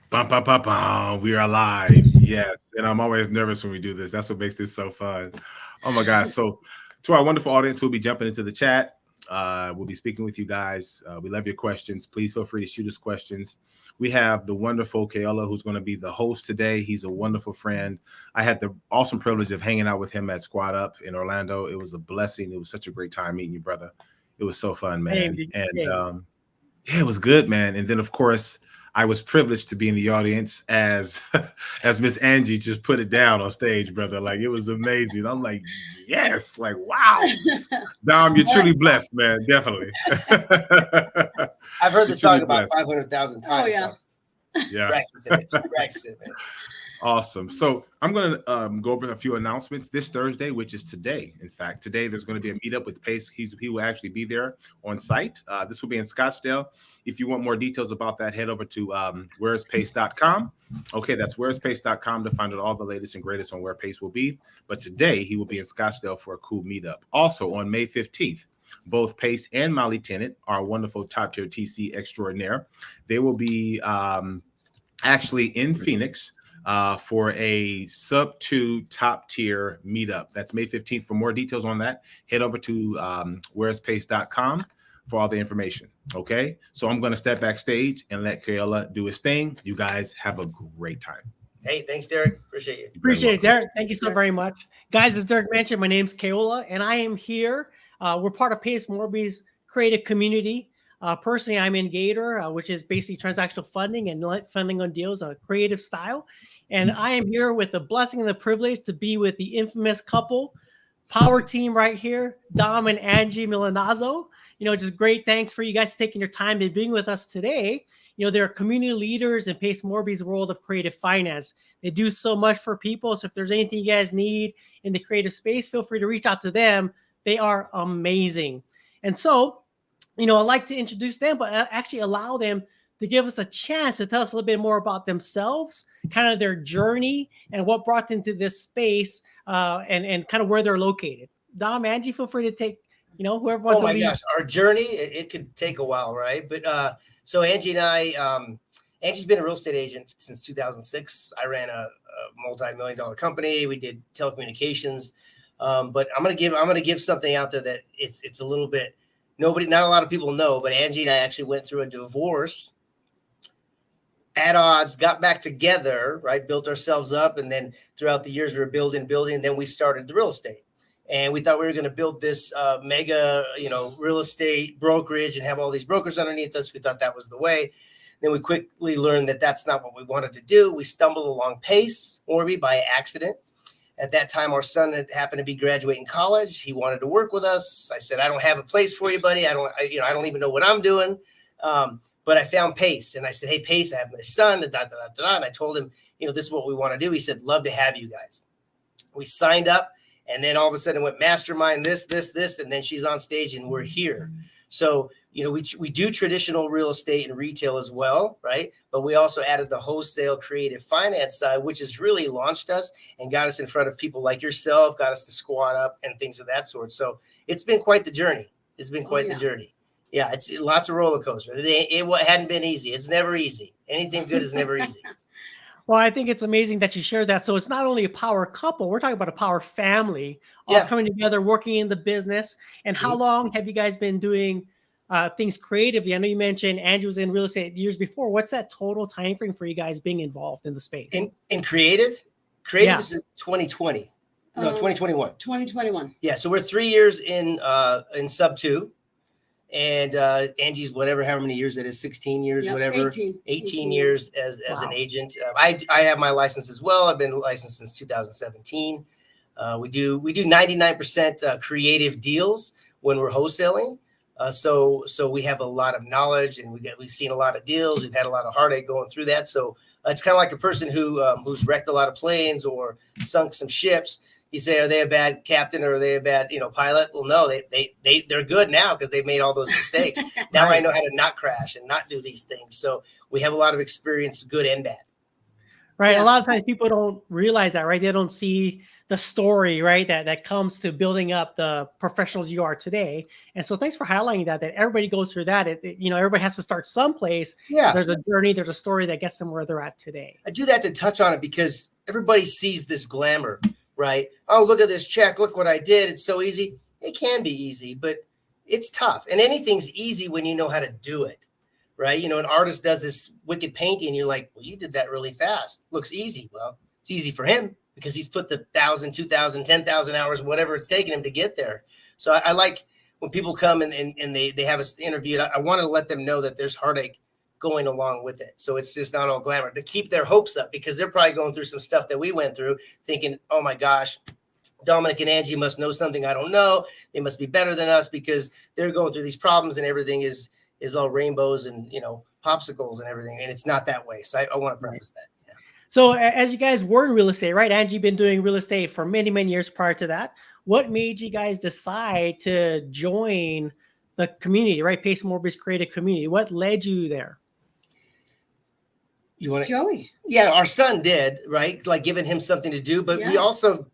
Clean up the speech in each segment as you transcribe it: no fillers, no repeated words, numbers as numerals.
Bum, bum, bum, bum. We are live. Yes. And I'm always nervous when we do this. That's what makes this so fun. Oh my gosh. So, to our wonderful audience who'll be jumping into the chat, we'll be speaking with you guys. We love your questions. Please feel free to shoot us questions. We have the wonderful Kaola who's going to be the host today. He's a wonderful friend. I had the awesome privilege of hanging out with him at Squad Up in Orlando. It was a blessing. It was such a great time meeting you, brother. It was so fun, man. And yeah, it was good, man. And then, of course, I was privileged to be in the audience as as Miss Angie just put it down on stage, brother. Like it was amazing. I'm like, yes, like wow. Dom, you're truly Yes. blessed, man. Definitely. I've heard You're this truly song about blessed. 500,000 Oh times. yeah. So Yeah. practice it, man. Awesome. So I'm going to go over a few announcements this Thursday, which is today. In fact, today there's going to be a meetup with Pace. He will actually be there on site. This will be in Scottsdale. If you want more details about that, head over to where'space.com. Okay, that's where'space.com to find out all the latest and greatest on where Pace will be. But today he will be in Scottsdale for a cool meetup. Also on May 15th, both Pace and Molly Tennant, our wonderful top tier TC extraordinaire, they will be actually in Phoenix for a sub 2 top tier meetup. That's May 15th. For more details on that, head over to where'space.com for all the information. Okay. So I'm going to step backstage and let Kaola do his thing. You guys have a great time. Hey, thanks, Derek. Appreciate you. Appreciate it, Derek. Thank you so very much. Guys, as Derek mentioned, my name's Kaola, and I am here. We're part of Pace Morby's creative community. Personally, I'm in Gator, which is basically transactional funding and funding on deals, a creative style. And I am here with the blessing and the privilege to be with the infamous couple, power team right here, Dom and Angie Milanazzo. Just great thanks for you guys taking your time and being with us today. They're community leaders in Pace Morby's world of creative finance. They do so much for people. So if there's anything you guys need in the creative space, feel free to reach out to them. They are amazing. And so, I'd like to introduce them, but actually allow them to give us a chance to tell us a little bit more about themselves, kind of their journey and what brought them to this space, and kind of where they're located. Dom, Angie, feel free to take, whoever wants to lead. Gosh, our journey, it could take a while, right? But so Angie and I, Angie's been a real estate agent since 2006. I ran a multi-million-dollar company. We did telecommunications. But I'm gonna give something out there that it's a little bit not a lot of people know, but Angie and I actually went through a divorce at odds, got back together, right? Built ourselves up. And then throughout the years, we were building. And then we started the real estate. And we thought we were going to build this mega, real estate brokerage and have all these brokers underneath us. We thought that was the way. Then we quickly learned that that's not what we wanted to do. We stumbled along Pace Morby by accident. At that time, our son had happened to be graduating college. He wanted to work with us. I said, I don't have a place for you, buddy. I don't even know what I'm doing. But I found Pace, and I said, hey, Pace, I have my son, and I told him, this is what we want to do. He said, love to have you guys. We signed up, and then all of a sudden it went mastermind, this, and then she's on stage, and we're here. So, we do traditional real estate and retail as well, right? But we also added the wholesale creative finance side, which has really launched us and got us in front of people like yourself, got us to Squad Up and things of that sort. So it's been quite the journey. The journey. Yeah, it's lots of roller coaster. It hadn't been easy. It's never easy. Anything good is never easy. Well, I think it's amazing that you shared that. So it's not only a power couple, we're talking about a power family all coming together, working in the business. And how long have you guys been doing things creatively? I know you mentioned Angie was in real estate years before. What's that total time frame for you guys being involved in the space? In creative? Creative is 2020. No, 2021. 2021. Yeah, so we're 3 years in sub 2. And Angie's however many years it is, 16 years, 18 years as an agent. I have my license as well. I've been licensed since 2017. We do 99% creative deals when we're wholesaling. So we have a lot of knowledge, and we've seen a lot of deals. We've had a lot of heartache going through that. So it's kind of like a person who's wrecked a lot of planes or sunk some ships. You say, are they a bad captain or are they a bad, pilot? Well, no, they're good now because they've made all those mistakes. Now I know how to not crash and not do these things. So we have a lot of experience, good and bad. right? Yes. A lot of times people don't realize that, right? They don't see the story, right? That comes to building up the professionals you are today. And so thanks for highlighting that everybody goes through that. Everybody has to start someplace. Yeah. There's a journey, there's a story that gets them where they're at today. I do that to touch on it because everybody sees this glamour, right? Oh, look at this check. Look what I did. It's so easy. It can be easy, but it's tough. And anything's easy when you know how to do it, right? An artist does this wicked painting. And you're like, well, you did that really fast. Looks easy. Well, it's easy for him because he's put the 1,000, 2,000, 10,000 hours, whatever it's taken him to get there. So I like when people come and they have us interviewed. I want to let them know that there's heartache going along with it. So it's just not all glamour, to keep their hopes up, because they're probably going through some stuff that we went through, thinking, oh my gosh, Dominic and Angie must know something I don't know. They must be better than us because they're going through these problems and everything is all rainbows and, popsicles and everything. And it's not that way. So I want to preface that. Yeah. So as you guys were in real estate, right? Angie been doing real estate for many, many years prior to that. What made you guys decide to join the community, right? Pace Morby's creative community. What led you there? You want to, Joey. Yeah, our son did, right? Like giving him something to do, but we also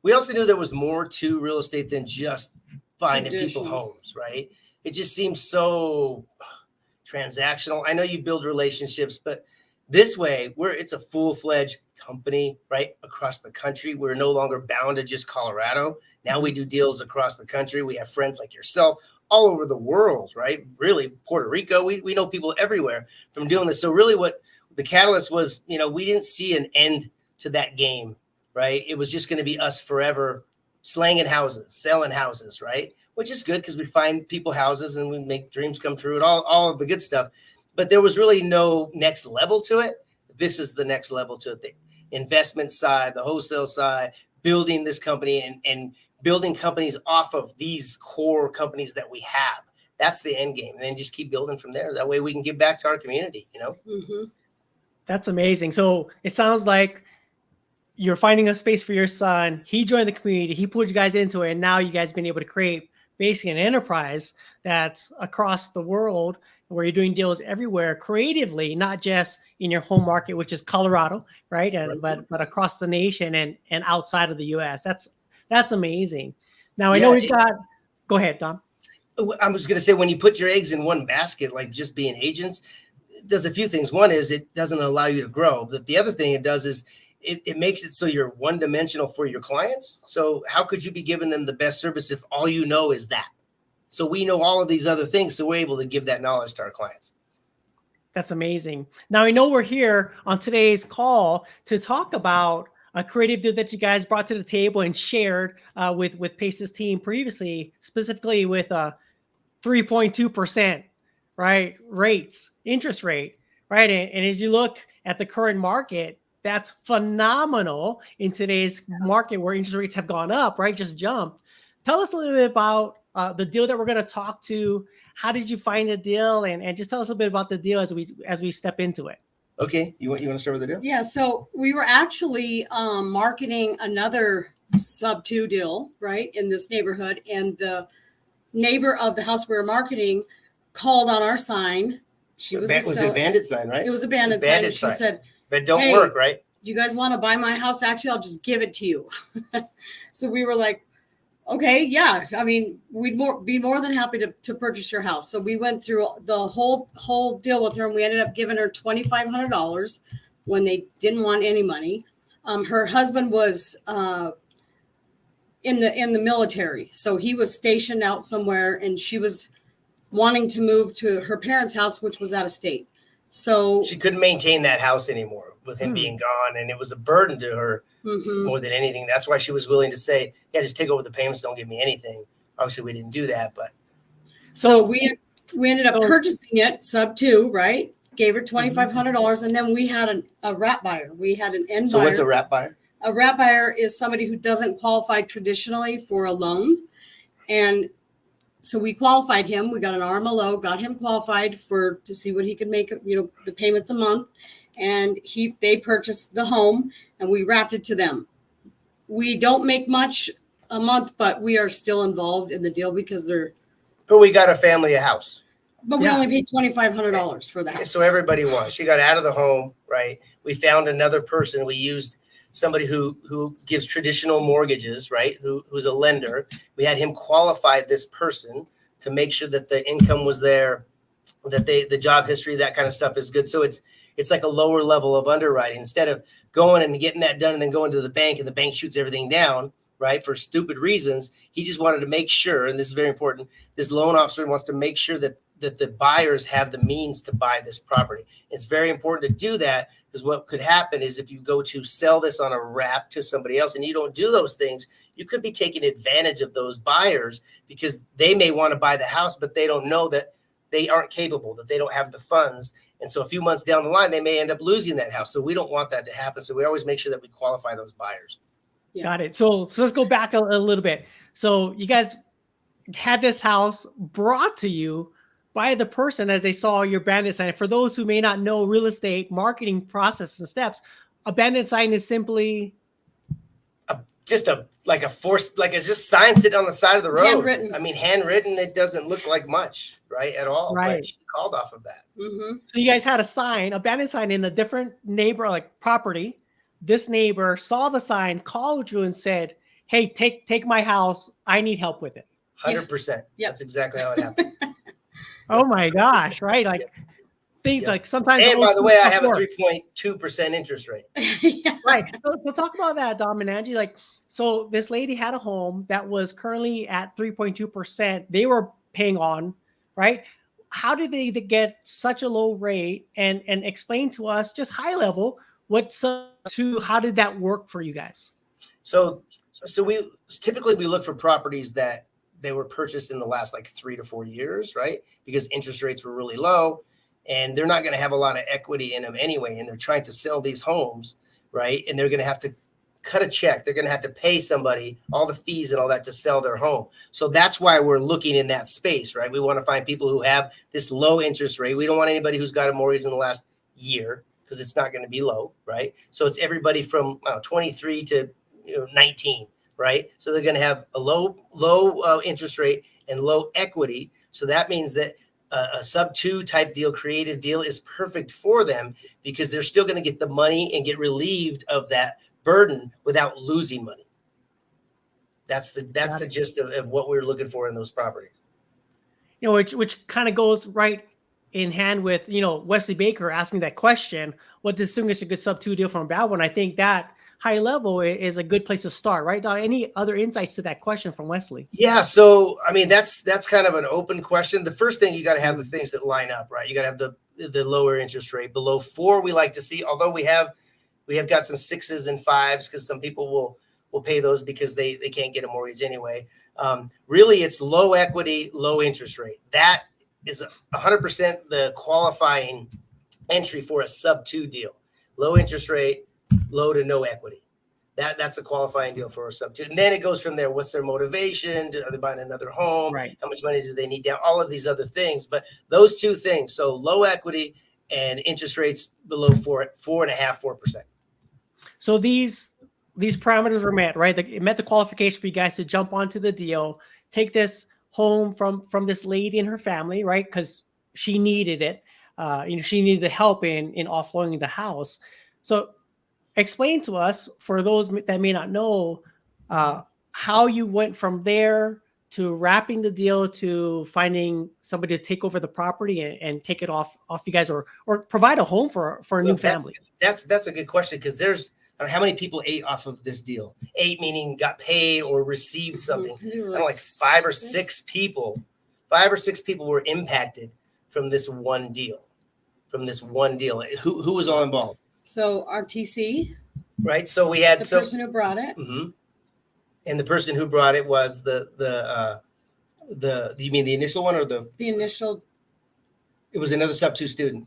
knew there was more to real estate than just finding people homes, right? It just seems so transactional. I know you build relationships, but this way it's a full-fledged company, right? Across the country. We're no longer bound to just Colorado. Now we do deals across the country. We have friends like yourself all over the world, right? Really, Puerto Rico. We know people everywhere from doing this. So really what the catalyst was, we didn't see an end to that game, right? It was just going to be us forever slanging houses, selling houses, right? Which is good because we find people houses and we make dreams come true and all of the good stuff. But there was really no next level to it. This is the next level to it. The investment side, the wholesale side, building this company and building companies off of these core companies that we have. That's the end game. And then just keep building from there. That way we can give back to our community, Mm-hmm. That's amazing. So it sounds like you're finding a space for your son. He joined the community. He pulled you guys into it. And now you guys have been able to create basically an enterprise that's across the world where you're doing deals everywhere creatively, not just in your home market, which is Colorado, right? But across the nation and outside of the US. That's amazing. Now I know we've got, go ahead, Dom. I was going to say, when you put your eggs in one basket, like just being agents, it does a few things. One is it doesn't allow you to grow. But the other thing it does is it makes it so you're one-dimensional for your clients. So how could you be giving them the best service if all you know is that? So we know all of these other things, so we're able to give that knowledge to our clients. That's amazing. Now, I know we're here on today's call to talk about a creative deal that you guys brought to the table and shared with Pace's team previously, specifically with 3.2%, right? Interest rate, right? And as you look at the current market, that's phenomenal in today's market where interest rates have gone up, right? Just jumped. Tell us a little bit about the deal that we're going to talk to. How did you find the deal? And just tell us a bit about the deal as we step into it. Okay. You want to start with the deal? Yeah. So we were actually marketing another sub 2 deal, right, in this neighborhood. And the neighbor of the house we were marketing called on our sign. Was it a bandit sign, right? It was a bandit sign. She said, that don't work, right? You guys want to buy my house? Actually, I'll just give it to you. So we were like, okay, yeah. I mean, we'd be more than happy to purchase your house. So we went through the whole deal with her, and we ended up giving her $2,500 when they didn't want any money. Her husband was in the military, so he was stationed out somewhere, and she was wanting to move to her parents' house, which was out of state. So she couldn't maintain that house anymore with him being gone, and it was a burden to her more than anything. That's why she was willing to say, yeah, just take over the payments, don't give me anything. Obviously we didn't do that, but so we ended up purchasing it sub 2, right? Gave her $2,500, and then we had a wrap buyer. We had an end buyer. So what's a wrap buyer? A wrap buyer is somebody who doesn't qualify traditionally for a loan. And so we qualified him. We got an RMLO, got him qualified to see what he could make, the payments a month. And they purchased the home, and we wrapped it to them. We don't make much a month, but we are still involved in the deal because But we got a family a house. But we only paid $2,500 for that. So everybody won. She got out of the home, right? We found another person. We used somebody who gives traditional mortgages, right? Who's a lender. We had him qualify this person to make sure that the income was there, that the job history, that kind of stuff is good. So it's like a lower level of underwriting. Instead of going and getting that done and then going to the bank and the bank shoots everything down, right, for stupid reasons, he just wanted to make sure, and this is very important, this loan officer wants to make sure that the buyers have the means to buy this property. It's very important to do that, because what could happen is if you go to sell this on a wrap to somebody else and you don't do those things, you could be taking advantage of those buyers, because they may want to buy the house, but they don't know that they aren't capable, that they don't have the funds. And so a few months down the line, they may end up losing that house. So we don't want that to happen. So we always make sure that we qualify those buyers. Yeah. Got it. So let's go back a little bit. So you guys had this house brought to you by the person as they saw your bandit sign. For those who may not know real estate marketing process and steps, a bandit sign is simply just it's just signs sitting on the side of the road. Handwritten. I mean, handwritten, it doesn't look like much, right, at all. Right. But she called off of that. Mm-hmm. So you guys had a bandit sign in a different neighbor, like property. This neighbor saw the sign, called you and said, "Hey, take my house. I need help with it." 100%. Yeah. That's exactly how it happened. Oh my gosh, right? Like things like sometimes. And by the way, I have a work. 3.2% interest rate. Yeah. Right. So talk about that, Dom and Angie. Like, so this lady had a home that was currently at 3.2%. They were paying on, right? How did they get such a low rate? And explain to us just high level how did that work for you guys? So we typically look for properties that they were purchased in the last like 3 to 4 years, right? Because interest rates were really low and they're not going to have a lot of equity in them anyway. And they're trying to sell these homes, right? And they're going to have to cut a check. They're going to have to pay somebody all the fees and all that to sell their home. So that's why we're looking in that space, right? We want to find people who have this low interest rate. We don't want anybody who's got a mortgage in the last year, because it's not going to be low, right? So it's everybody from 23 to 19, right? So they're going to have a low interest rate and low equity. So that means that a sub-2 type deal, creative deal, is perfect for them, because they're still going to get the money and get relieved of that burden without losing money. That's the gist of what we're looking for in those properties. Which kind of goes right in hand with, Wesley Baker asking that question, what distinguishes a good sub-2 deal from a bad one? I think that high level is a good place to start, right, Don? Any other insights to that question from Wesley? Yeah. So, I mean, that's kind of an open question. The first thing, you got to have the things that line up, right? You got to have the lower interest rate. Below 4, we like to see, although we have got some 6s and 5s, because some people will pay those because they can't get a mortgage anyway. Really, it's low equity, low interest rate. That is 100% the qualifying entry for a sub-2 deal. Low interest rate, low to no equity. That's a qualifying deal for a sub-2. And then it goes from there. What's their motivation? Are they buying another home? Right. How much money do they need down? All of these other things. But those two things, so low equity and interest rates below 4.5%, 4%. So these parameters were met, right? It met the qualification for you guys to jump onto the deal, take this home from this lady and her family, right? Because she needed it. She needed the help in offloading the house. So explain to us, for those that may not know, how you went from there to wrapping the deal to finding somebody to take over the property and take it off you guys, or provide a home for a new family. That's a good question, because there's how many people ate off of this deal? 8 meaning got paid or received something. Like 5 or 6 people. 5 or 6 people were impacted from this one deal. Who was all involved? So our TC, right? So we had the person who brought it, and the person who brought it was the. You mean the initial one or the initial? It was another sub-2 student.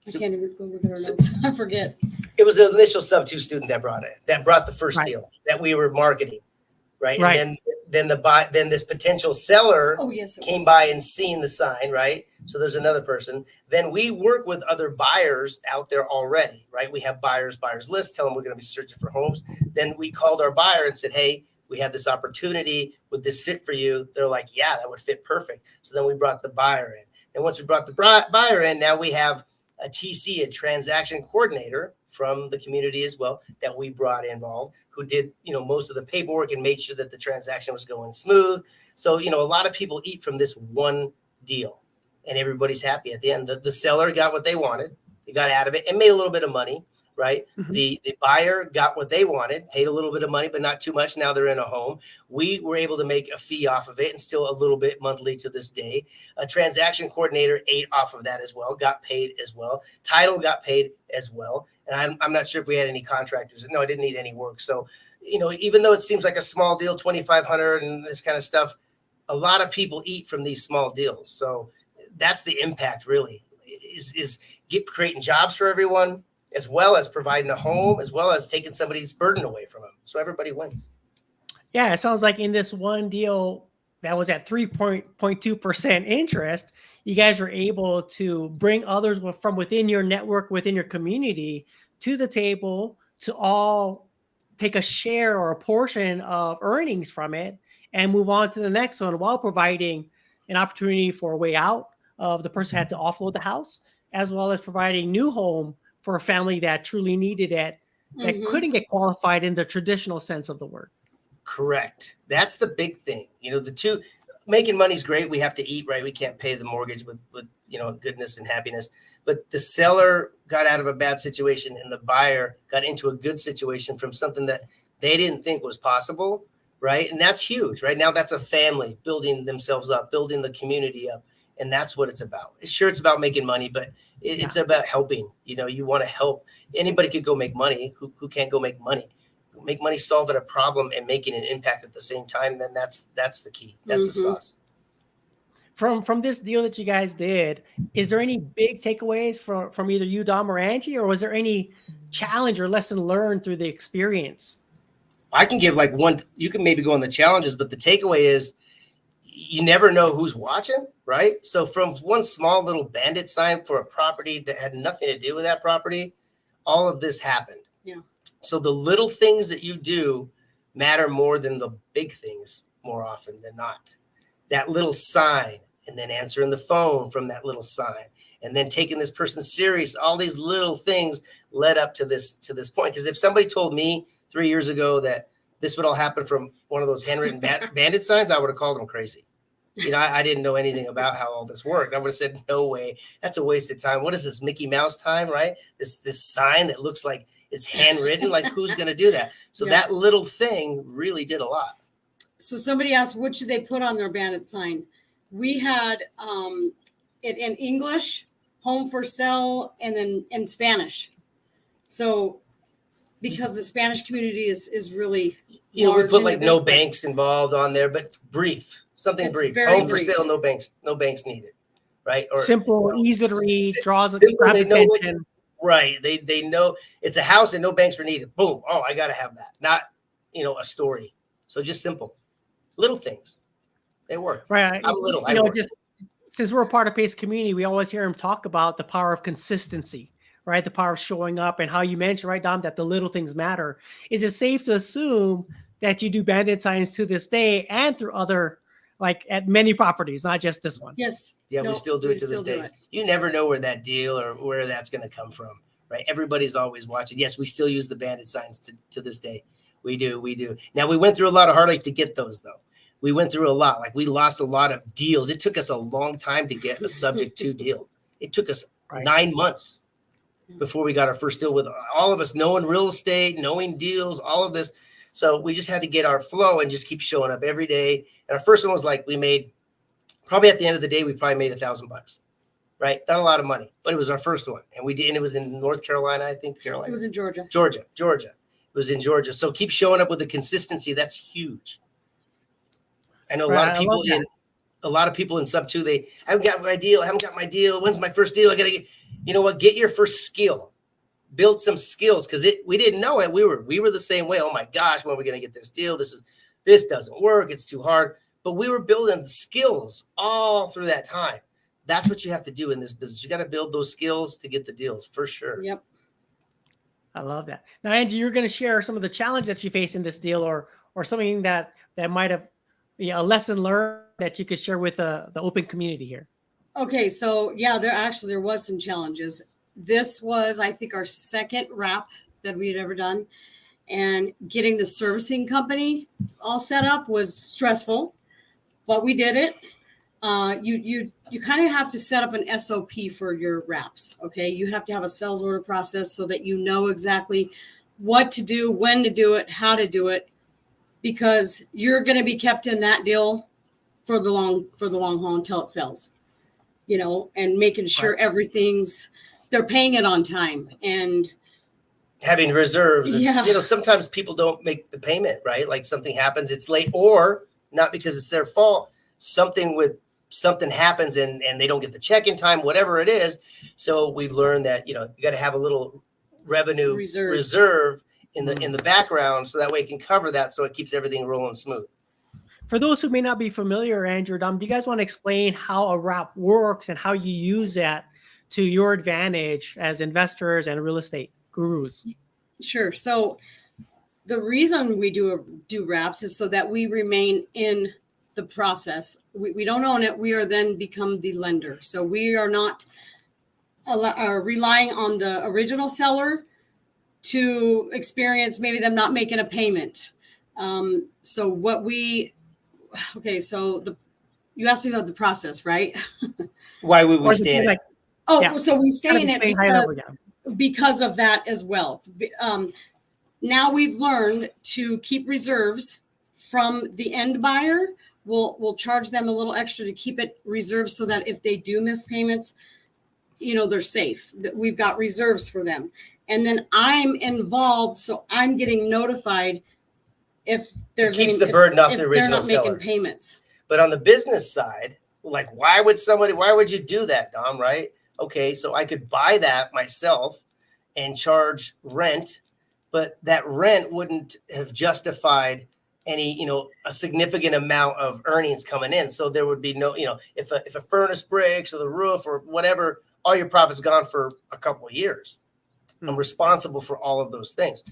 I can't even go look at our notes. I forget. It was the initial sub-2 student that brought the first deal that we were marketing, right? Right. And then this potential seller came by and seen the sign, right? So there's another person. Then we work with other buyers out there already, right? We have buyers list, tell them we're going to be searching for homes. Then we called our buyer and said, hey, We have this opportunity. Would this fit for you? They're like, yeah, that would fit perfect. So then we brought the buyer in. And once we brought the buyer in, now we have a TC, a transaction coordinator from the community as well, that we brought involved, who did, most of the paperwork and made sure that the transaction was going smooth. So, a lot of people eat from this one deal, and everybody's happy at the end. The seller got what they wanted. They got out of it and made a little bit of money, right? Mm-hmm. The buyer got what they wanted, paid a little bit of money, but not too much. Now they're in a home. We were able to make a fee off of it, and still a little bit monthly to this day. A transaction coordinator ate off of that as well, got paid as well. Title got paid as well. And I'm not sure if we had any contractors. No, I didn't need any work. So, even though it seems like a small deal, 2,500 and this kind of stuff, a lot of people eat from these small deals. So that's the impact, really, is creating jobs for everyone, as well as providing a home, as well as taking somebody's burden away from them. So everybody wins. Yeah, it sounds like in this one deal that was at 3.2% interest, you guys were able to bring others from within your network, within your community, to the table to all take a share or a portion of earnings from it and move on to the next one, while providing an opportunity for a way out of the person who had to offload the house, as well as providing new home for a family that truly needed it, that couldn't get qualified in the traditional sense of the word. Correct. That's the big thing. The two, making money is great. We have to eat, right? We can't pay the mortgage with goodness and happiness. But the seller got out of a bad situation, and the buyer got into a good situation from something that they didn't think was possible, right? And that's huge, right? Now that's a family building themselves up, building the community up. And that's what it's about. Sure, it's about making money, but it's about helping. You want to help. Anybody could go make money. Who can't go make money? Make money solving a problem and making an impact at the same time. Then that's the key. That's the sauce. From this deal that you guys did, is there any big takeaways from either you, Dom, or Angie, or was there any challenge or lesson learned through the experience? I can give one. You can maybe go on the challenges, but the takeaway is, you never know who's watching, right? So from one small little bandit sign for a property that had nothing to do with that property, all of this happened. Yeah. So the little things that you do matter more than the big things more often than not. That little sign, and then answering the phone from that little sign, and then taking this person serious, all these little things led up to this point. Because if somebody told me 3 years ago that this would all happen from one of those handwritten bandit signs, I would have called them crazy. I didn't know anything about how all this worked. I would have said, no way. That's a waste of time. What is this, Mickey Mouse time, right? This sign that looks like it's handwritten. Like, who's going to do that? So that little thing really did a lot. So somebody asked, what should they put on their bandit sign? We had it in English, home for sale, and then in Spanish. So because the Spanish community is really we put no banks involved on there, but it's brief. Something brief. Home for sale, no banks needed, right? Or simple, easy to read, draws attention. Right. They know it's a house and no banks are needed. Boom. Oh, I got to have that. Not, a story. So just simple. Little things. They work. Right. I'm little. Since we're a part of Pace community, we always hear him talk about the power of consistency, right? The power of showing up, and how you mentioned, right, Dom, that the little things matter. Is it safe to assume that you do bandit signs to this day and through other, at many properties, not just this one? Yes. Yeah, we still do it to this day. You never know where that deal or where that's going to come from, right? Everybody's always watching. Yes, we still use the bandit signs to this day. We do. Now, we went through a lot of heartache to get those, though. We went through a lot. We lost a lot of deals. It took us a long time to get a subject to deal. It took us 9 months before we got our first deal, with all of us knowing real estate, knowing deals, all of this. So we just had to get our flow and just keep showing up every day. And our first one was we made, probably at the end of the day, we probably made $1,000, right? Not a lot of money, but it was our first one. And we did, and it was in North Carolina, I think. Carolina. It was in Georgia. Georgia. It was in Georgia. So keep showing up with the consistency. That's huge. I know a lot of people in sub 2, I haven't got my deal. When's my first deal? I got to get your first skill. Build some skills, because we didn't know it. We were the same way. Oh my gosh, when are we going to get this deal? This doesn't work. It's too hard. But we were building skills all through that time. That's what you have to do in this business. You got to build those skills to get the deals, for sure. Yep. I love that. Now, Angie, you're going to share some of the challenge that you face in this deal, or or something that might have, a lesson learned that you could share with the open community here? Okay, so yeah, there was some challenges. This was, I think, our second wrap that we had ever done, and getting the servicing company all set up was stressful, but we did it. You kind of have to set up an SOP for your wraps. Okay, you have to have a sales order process so that you know exactly what to do, when to do it, how to do it, because you're going to be kept in that deal for the long haul until it sells. And making sure they're paying it on time and having reserves. Yeah. Sometimes people don't make the payment, right? Like something happens, it's late, or not because it's their fault. Something happens and they don't get the check in time, whatever it is. So we've learned that, you got to have a little revenue reserve in the background, so that way it can cover that, so it keeps everything rolling smooth. For those who may not be familiar, Andrew, Dom, do you guys want to explain how a wrap works and how you use that to your advantage as investors and real estate gurus? Sure. So the reason we do wraps is so that we remain in the process. We don't own it. We are then become the lender. So we are not relying on the original seller to experience maybe them not making a payment. You asked me about the process, right? Why would we stay in it? So we stay in it because of that as well. Now we've learned to keep reserves from the end buyer. We'll charge them a little extra to keep it reserved so that if they do miss payments, they're safe. That we've got reserves for them. And then I'm involved, so I'm getting notified if there's keeps the burden off the original seller. They're not seller. making payments. But on the business side, like why would you do that, Dom, right? Okay, so I could buy that myself and charge rent, but that rent wouldn't have justified any, a significant amount of earnings coming in. So there would be no, if a furnace breaks or the roof or whatever, all your profit's gone for a couple of years. I'm responsible for all of those things.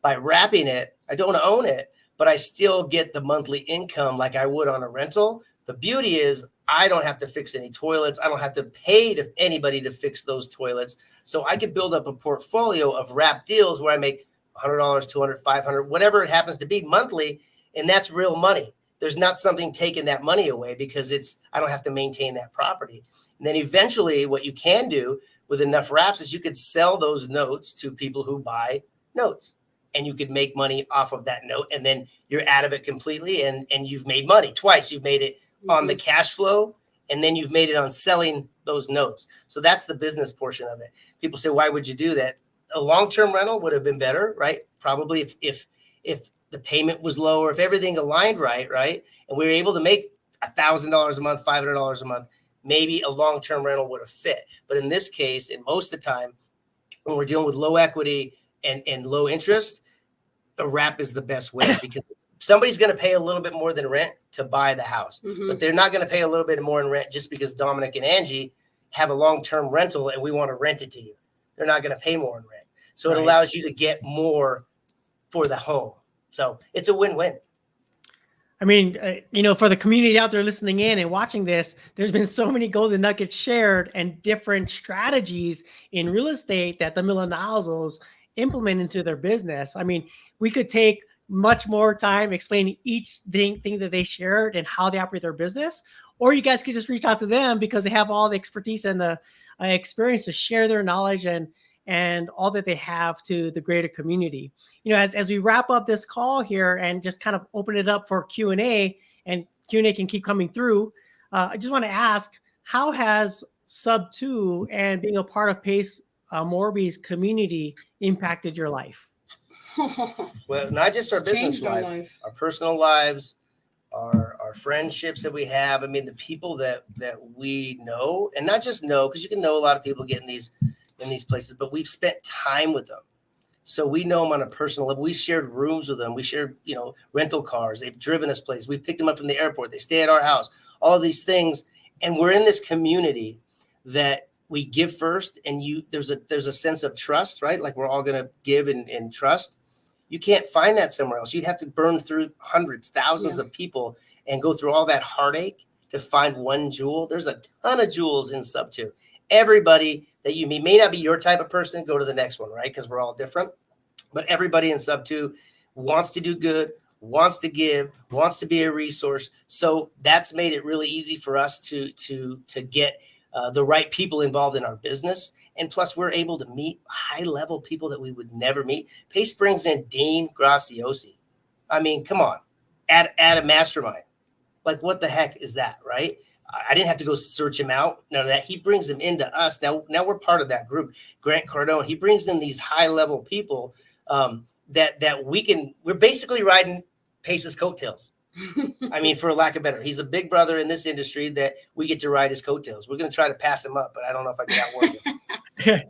By wrapping it, I don't own it, but I still get the monthly income like I would on a rental. The beauty is I don't have to fix any toilets. I don't have to pay anybody to fix those toilets. So I could build up a portfolio of wrap deals where I make $100, $200, $500, whatever it happens to be monthly. And that's real money. There's not something taking that money away because I don't have to maintain that property. And then eventually what you can do with enough wraps is you could sell those notes to people who buy notes. And you could make money off of that note, and then you're out of it completely, and you've made money twice. You've made it on the cash flow, and then you've made it on selling those notes. So that's the business portion of it. People say, why would you do that? A long-term rental would have been better, right? Probably if the payment was lower, if everything aligned right, and we were able to make $1,000 a month, $500 a month, maybe a long-term rental would have fit. But in this case, and most of the time, when we're dealing with low equity and low interest, a wrap is the best way because somebody's going to pay a little bit more than rent to buy the house, but they're not going to pay a little bit more in rent just because Dominic and Angie have a long-term rental and we want to rent it to you. They're not going to pay more in rent. So it allows you to get more for the home. So it's a win-win. I mean, for the community out there listening in and watching this, there's been so many golden nuggets shared and different strategies in real estate that the millennials implement into their business. I mean, we could take much more time explaining each thing that they shared and how they operate their business, or you guys could just reach out to them because they have all the expertise and the experience to share their knowledge and all that they have to the greater community. As we wrap up this call here and just kind of open it up for Q&A, and Q&A can keep coming through, I just want to ask, how has Sub 2 and being a part of Pace Morby's community impacted your life? Well, not just our business life, our personal lives, our friendships that we have. I mean, the people that we know, and not just know, because you can know a lot of people get in these places, but we've spent time with them. So we know them on a personal level. We shared rooms with them. We shared, rental cars. They've driven us places. We picked them up from the airport. They stay at our house, all of these things. And we're in this community that we give first. And there's a sense of trust, right? Like we're all going to give and trust. You can't find that somewhere else. You'd have to burn through hundreds, thousands of people and go through all that heartache to find one jewel. There's a ton of jewels in sub two. Everybody that you meet may not be your type of person. Go to the next one, right? Because we're all different. But everybody in sub two wants to do good, wants to give, wants to be a resource. So that's made it really easy for us to get the right people involved in our business. And plus, we're able to meet high-level people that we would never meet. Pace brings in Dean Graziosi. I mean, come on, at a mastermind. Like, what the heck is that, right? I didn't have to go search him out. None of that. He brings them into us. Now we're part of that group. Grant Cardone, he brings in these high-level people that we're basically riding Pace's coattails. I mean, for lack of better, he's a big brother in this industry that we get to ride his coattails. We're going to try to pass him up, but I don't know if I can outwork him.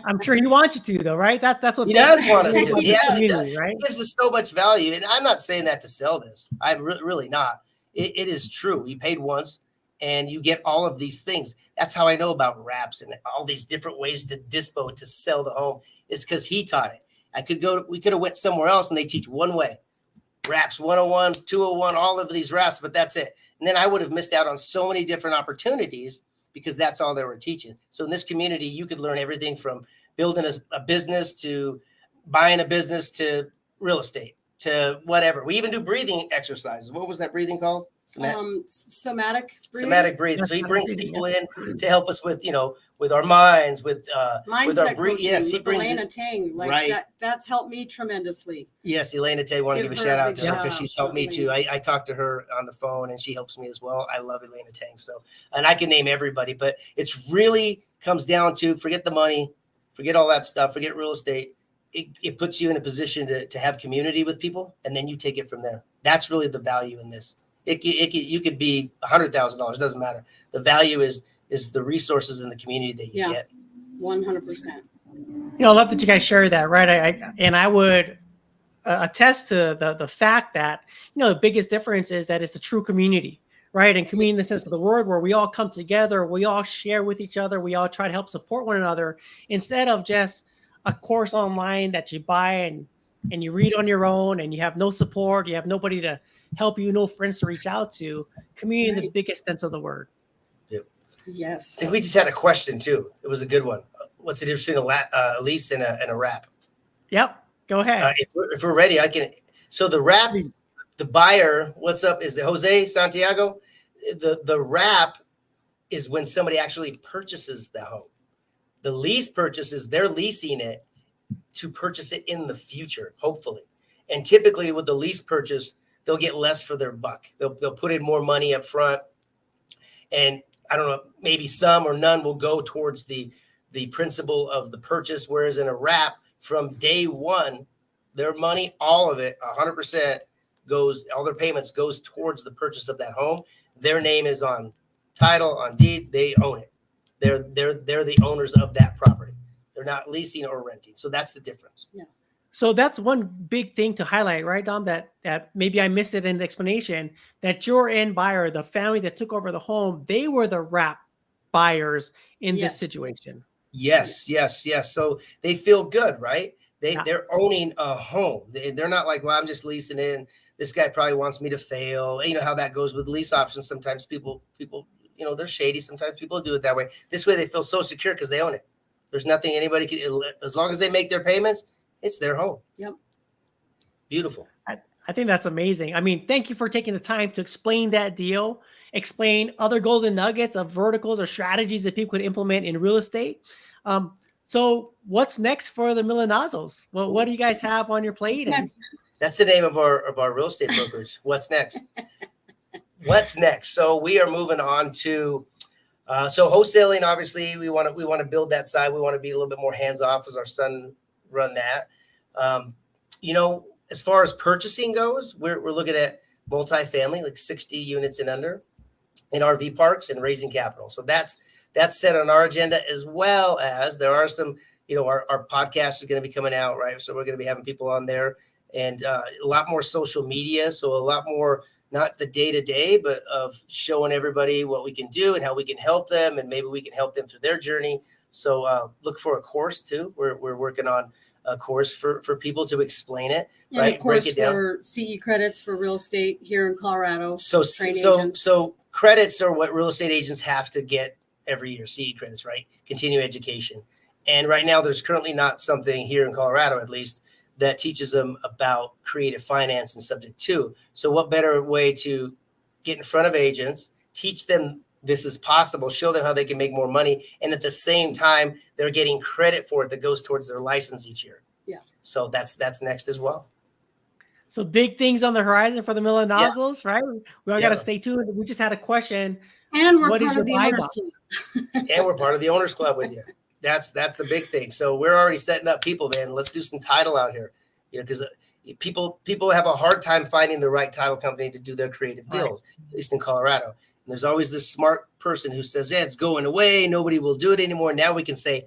I'm sure he wants you to, though, right? That's what he does want us to. Right? He gives us so much value, and I'm not saying that to sell this. I'm really not. It is true. You paid once, and you get all of these things. That's how I know about wraps and all these different ways to sell the home. Is because he taught it. We could have went somewhere else, and they teach one way. Wraps 101, 201, all of these wraps, but that's it. And then I would have missed out on so many different opportunities because that's all they were teaching. So in this community, you could learn everything from building a business to buying a business to real estate to whatever. We even do breathing exercises. What was that breathing called? Somatic breathing. Somatic breathing. So he brings people in to help us with, with our minds, with our breathing. Yes, he brings Elena Tang. That's helped me tremendously. Yes, Elena Tang. Want to give a shout out to her because she's helped me too. I talked to her on the phone and she helps me as well. I love Elena Tang. So, and I can name everybody, but it's really comes down to forget the money, forget all that stuff, forget real estate. It puts you in a position to have community with people, and then you take it from there. That's really the value in this. You could be $100,000. Doesn't matter. The value is the resources in the community that you get. 100%. I love that you guys share that, right? I would attest to the fact that the biggest difference is that it's a true community, right? And community in the sense of the word, where we all come together, we all share with each other, we all try to help support one another instead of just a course online that you buy and you read on your own and you have no support, you have nobody to help you, no friends to reach out to. Community in the biggest sense of the word. Yep. Yes. I think we just had a question too. It was a good one. What's the difference between a lease and a wrap? Yep. Go ahead. If we're ready, I can. So the wrap, the buyer, what's up? Is it Jose Santiago? The wrap is when somebody actually purchases the home. The lease purchases, they're leasing it to purchase it in the future, hopefully. And typically with the lease purchase, they'll get less for their buck. They'll put in more money up front. And I don't know, maybe some or none will go towards the principle of the purchase. Whereas in a wrap, from day one, their money, all of it, 100% goes, all their payments goes towards the purchase of that home. Their name is on title, on deed, they own it. They're the owners of that property. They're not leasing or renting. So that's the difference. Yeah. So that's one big thing to highlight, right, Dom? That maybe I missed it in the explanation, that your end buyer, the family that took over the home, they were the wrap buyers in this situation. Yes. So they feel good, right? They're owning a home. They're not like, well, I'm just leasing in. This guy probably wants me to fail. You know how that goes with lease options. Sometimes people, they're shady. Sometimes people do it that way. This way they feel so secure because they own it. There's nothing anybody can, as long as they make their payments, it's their home. Yep. Beautiful. I think that's amazing. I mean, thank you for taking the time to explain that deal, explain other golden nuggets of verticals or strategies that people could implement in real estate. So what's next for the Milanazos? Well, what do you guys have on your plate? That's the name of our real estate brokerage. What's next? What's next? So we are moving on to so wholesaling. Obviously, we want to build that side. We want to be a little bit more hands off as our son run that. As far as purchasing goes, we're looking at multifamily, like 60 units and under, in RV parks and raising capital. So that's set on our agenda, as well as there are some, our podcast is going to be coming out, right? So we're going to be having people on there, and a lot more social media. So a lot more, not the day-to-day, but of showing everybody what we can do and how we can help them, and maybe we can help them through their journey. So look for a course too. We're working on a course for people to explain it, And right? of course, Break it down. for CE credits for real estate here in Colorado. So credits are what real estate agents have to get every year, CE credits, right? Continuing education. And right now there's currently not something here in Colorado, at least, that teaches them about creative finance and subject to. So what better way to get in front of agents, teach them this is possible, show them how they can make more money. And at the same time, they're getting credit for it that goes towards their license each year. Yeah. So that's next as well. So big things on the horizon for the Millenazos, right? We all got to stay tuned. We just had a question. And we're What is part your of the buy owners box? club. And we're part of the owners club with you. That's the big thing. So we're already setting up people, man. Let's do some title out here, because people have a hard time finding the right title company to do their creative deals, at least in Colorado. And there's always this smart person who says, yeah, it's going away. Nobody will do it anymore. Now we can say,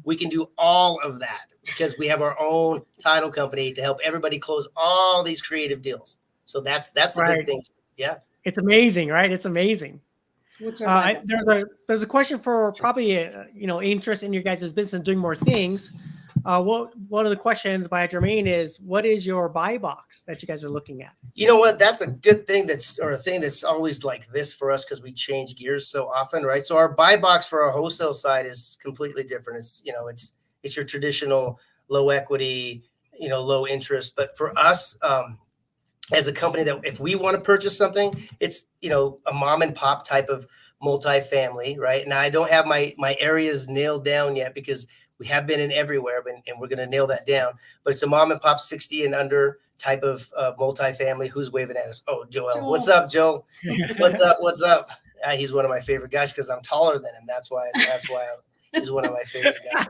we can do all of that because we have our own title company to help everybody close all these creative deals. So that's the big thing. Yeah. It's amazing, right? It's amazing. What's our There's a question for probably interest in your guys' business and doing more things. One of the questions by Jermaine is, what is your buy box that you guys are looking at? You know what? That's a good thing. A thing that's always like this for us because we change gears so often, right? So our buy box for our wholesale side is completely different. It's your traditional low equity, low interest. But for us, as a company, that if we want to purchase something, it's a mom and pop type of multifamily, right? Now I don't have my areas nailed down yet because we have been in everywhere, and we're going to nail that down. But it's a mom and pop 60 and under type of multifamily. Who's waving at us? Oh, Joel. What's up, Joel? What's up? What's up? He's one of my favorite guys because I'm taller than him. That's why he's one of my favorite guys.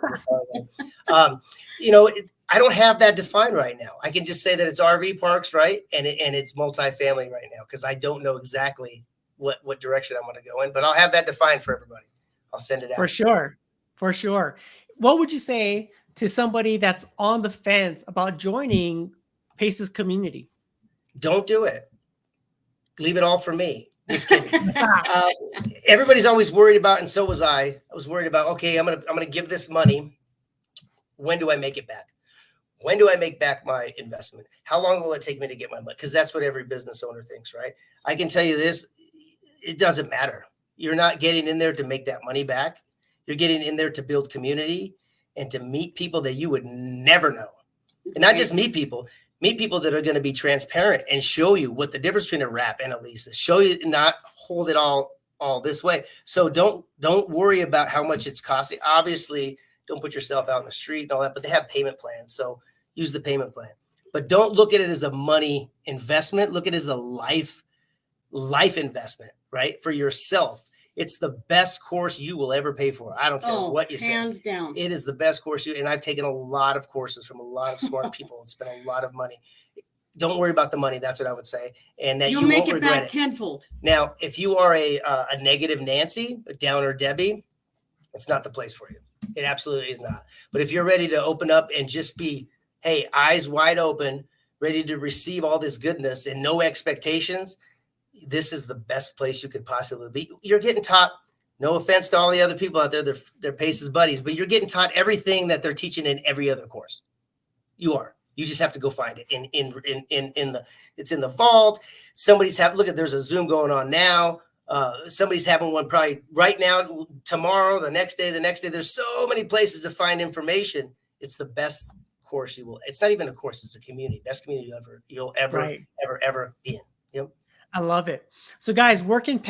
I don't have that defined right now. I can just say that it's RV parks, right? And it's multifamily right now because I don't know exactly what direction I'm going to go in, but I'll have that defined for everybody. I'll send it out. For sure. What would you say to somebody that's on the fence about joining Pace's community? Don't do it. Leave it all for me. Just kidding. Everybody's always worried about, and so was I. I was worried about, okay, I'm gonna give this money. When do I make it back? When do I make back my investment? How long will it take me to get my money? Because that's what every business owner thinks, right? I can tell you this, it doesn't matter. You're not getting in there to make that money back. You're getting in there to build community and to meet people that you would never know. And not just meet people that are going to be transparent and show you what the difference between a wrap and a lease is. Show you, not hold it all this way. So don't worry about how much it's costing. Obviously, don't put yourself out in the street and all that, but they have payment plans. So use the payment plan. But don't look at it as a money investment. Look at it as a life investment, right? For yourself. It's the best course you will ever pay for. I don't care what you say. Hands down. It is the best course and I've taken a lot of courses from a lot of smart people and spent a lot of money. Don't worry about the money. That's what I would say. And that You'll you make won't it regret back it. tenfold. Now, if you are a negative Nancy, a downer Debbie, it's not the place for you. It absolutely is not. But if you're ready to open up and just be, hey, eyes wide open, ready to receive all this goodness and no expectations, this is the best place you could possibly be. You're getting taught, no offense to all the other people out there, they're Pace's buddies, but you're getting taught everything that they're teaching in every other course. You are. You just have to go find it it's in the vault. There's a Zoom going on now. Somebody's having one probably right now, tomorrow, the next day. There's so many places to find information. It's the best course it's not even a course, it's a community. Best community you'll ever be in. Yep. I love it. So guys, where can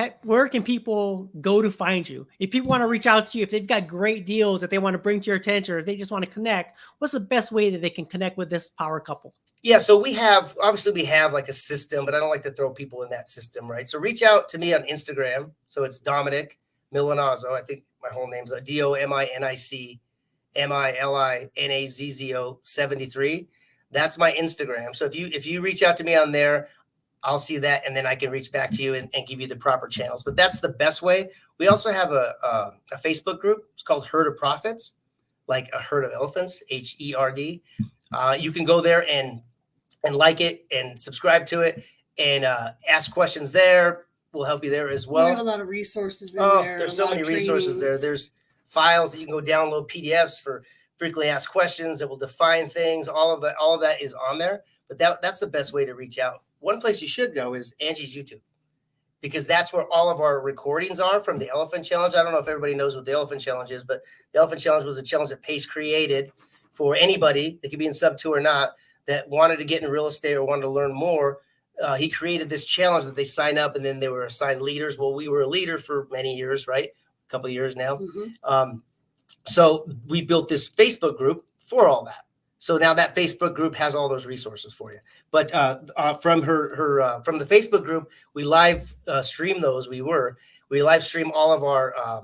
people go to find you? If people want to reach out to you, if they've got great deals that they want to bring to your attention, or if they just want to connect, what's the best way that they can connect with this power couple? Yeah, so we have like a system, but I don't like to throw people in that system, right? So reach out to me on Instagram. So it's Dominic Milanazzo. I think my whole name's DOMINIC MILINAZZO 73. That's my Instagram. So if you reach out to me on there, I'll see that, and then I can reach back to you and give you the proper channels. But that's the best way. We also have a Facebook group. It's called Herd of Profits, like a herd of elephants, HERD. You can go there and like it and subscribe to it and ask questions there. We'll help you there as well. We have a lot of resources in there. There's so many resources there. There's files that you can go download, PDFs for frequently asked questions that will define things. All of that is on there. But that's the best way to reach out. One place you should go is Angie's YouTube, because that's where all of our recordings are from the Elephant Challenge. I don't know if everybody knows what the Elephant Challenge is, but the Elephant Challenge was a challenge that Pace created for anybody that could be in sub 2 or not that wanted to get in real estate or wanted to learn more. He created this challenge that they sign up, and then they were assigned leaders. Well, we were a leader for many years, right? A couple of years now. Mm-hmm. So we built this Facebook group for all that. So now that Facebook group has all those resources for you. But from from the Facebook group, we live stream those. We live stream all of our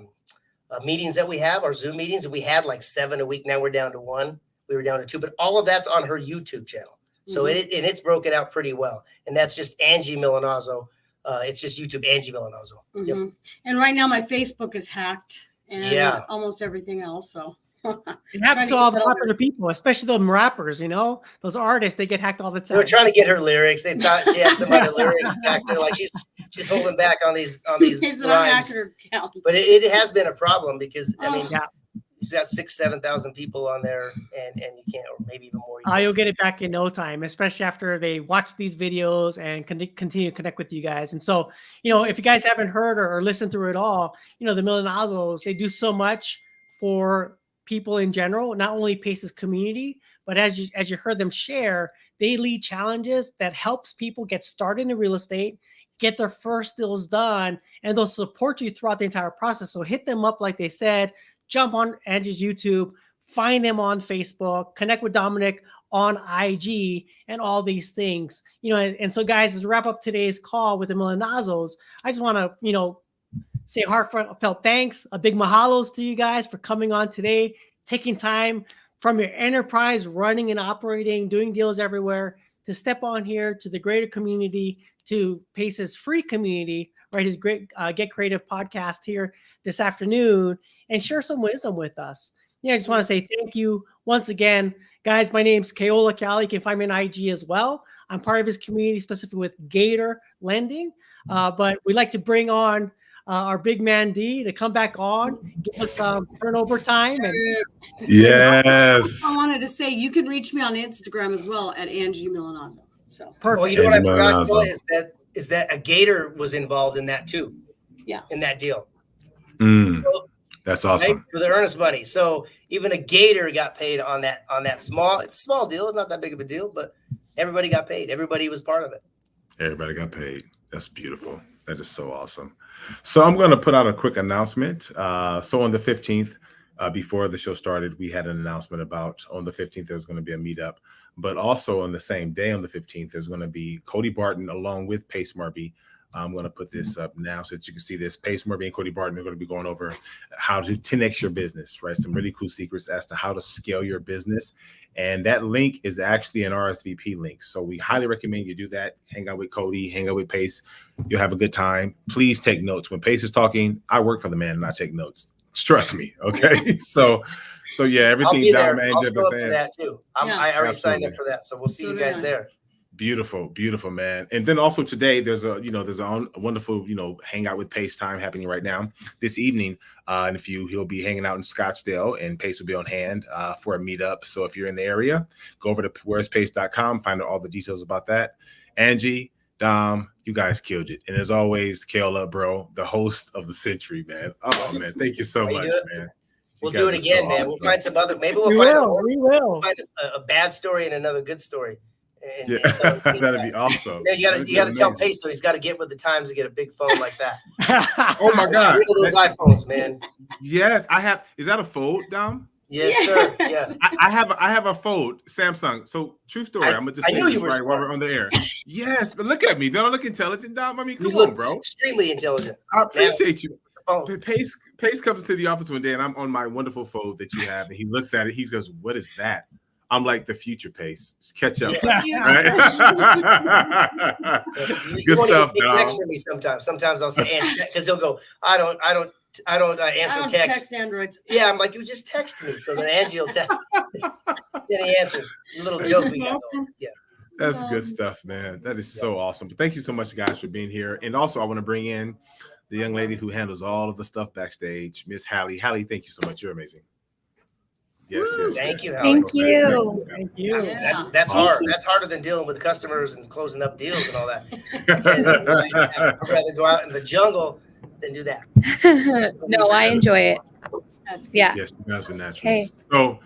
meetings that we have, our Zoom meetings, and we had like 7 a week. Now we're down to 1. We were down to 2, but all of that's on her YouTube channel. So it's broken out pretty well. And that's just Angie Milanazzo. It's just YouTube, Angie Milanazzo. Mm-hmm. Yep. And right now my Facebook is hacked and almost everything else. So it happens to all the popular people, especially the rappers, those artists, they get hacked all the time. They were trying to get her lyrics. They thought she had some other lyrics back there. Like she's holding back on these rhymes. But it has been a problem because she's got 6,000-7,000 people on there, and you can't, or maybe even more. You'll get it back in no time, especially after they watch these videos and continue to connect with you guys. And so, if you guys haven't heard or listened through it all, the Milanazzos, they do so much for people in general, not only Pace's community, but as you heard them share, they lead challenges that helps people get started in real estate, get their first deals done, and they'll support you throughout the entire process. So hit them up, like they said, jump on Angie's YouTube, find them on Facebook, connect with Dominic on IG, and all these things. And so guys, as we wrap up today's call with the Milanazzos, I just want to, say heartfelt thanks, a big mahalos to you guys for coming on today, taking time from your enterprise, running and operating, doing deals everywhere, to step on here to the greater community, to Pace's free community, right? His great Get Creative podcast here this afternoon, and share some wisdom with us. I just want to say thank you once again. Guys, my name's Keola Cali. You can find me on IG as well. I'm part of his community, specifically with Gator Lending. But we like to bring on our big man D to come back on, give us some turnover time. Yes. I wanted to say you can reach me on Instagram as well at Angie Milanazzo. So perfect. Well, what I forgot to tell you is that a Gator was involved in that too. Yeah. In that deal. So, that's awesome. Right? For the earnest money. So even a Gator got paid on that small. It's a small deal. It's not that big of a deal, but everybody got paid. Everybody was part of it. Everybody got paid. That's beautiful. That is so awesome. So I'm going to put out a quick announcement. So on the 15th, before the show started, we had an announcement about on the 15th, there's going to be a meetup. But also on the same day, on the 15th, there's going to be Cody Barton along with Pace Murby. I'm going to put this up now so that you can see this. Pace Murby and Cody Barton are going to be going over how to 10x your business, right? Some really cool secrets as to how to scale your business. And that link is actually an RSVP link. So we highly recommend you do that. Hang out with Cody, hang out with Pace. You'll have a good time. Please take notes. When Pace is talking, I work for the man and I take notes. Trust me. Okay. So yeah, everything's down, man. I'll show up to that too. I already signed up for that. So we'll see you guys there. Beautiful, man. And then also today, there's a wonderful, hangout with Pace time happening right now this evening. And he'll be hanging out in Scottsdale, and Pace will be on hand for a meetup. So if you're in the area, go over to where'space.com, find out all the details about that. Angie, Dom, you guys killed it. And as always, Keola, bro, the host of the century, man. Oh man, thank you so much, man. We'll do it again, man. We'll find some other. Maybe we'll find a bad story and another good story. And that'd be awesome. You got to tell Pace, so he's got to get with the times to get a big phone like that. Oh my God! Rid of those iPhones, man. Yes, I have. Is that a Fold, Dom? Yes, sir. Yes. I have a Fold Samsung. So true story. I'm gonna just say this right while we're on the air. Yes, but look at me. Don't I look intelligent, Dom? I mean, come on, bro. Extremely intelligent. I appreciate you. Pace comes to the office one day, and I'm on my wonderful Fold that you have, and he looks at it. He goes, "What is that?" I'm like the future Pace. Just catch up. Yes. Right? Good stuff, Dom. Text for me sometimes. Sometimes I'll say Angie, because he'll go, I don't answer text Androids. Yeah, I'm like, you just text me. So then Angie will text. Then he answers. A little joke we got going. Yeah. That's good stuff, man. That is so awesome. But thank you so much, guys, for being here. And also, I want to bring in the young lady who handles all of the stuff backstage, Miss Hallie. Hallie, thank you so much. You're amazing. Yes, yes. Thank you, Thank Hallie. you. Thank you. Yeah. That's Thank hard. you. That's harder than dealing with customers and closing up deals and all that. I'd rather go out in the jungle than do that. No, I enjoy it. That's good. Yeah. Yes, you guys are naturals. Okay. So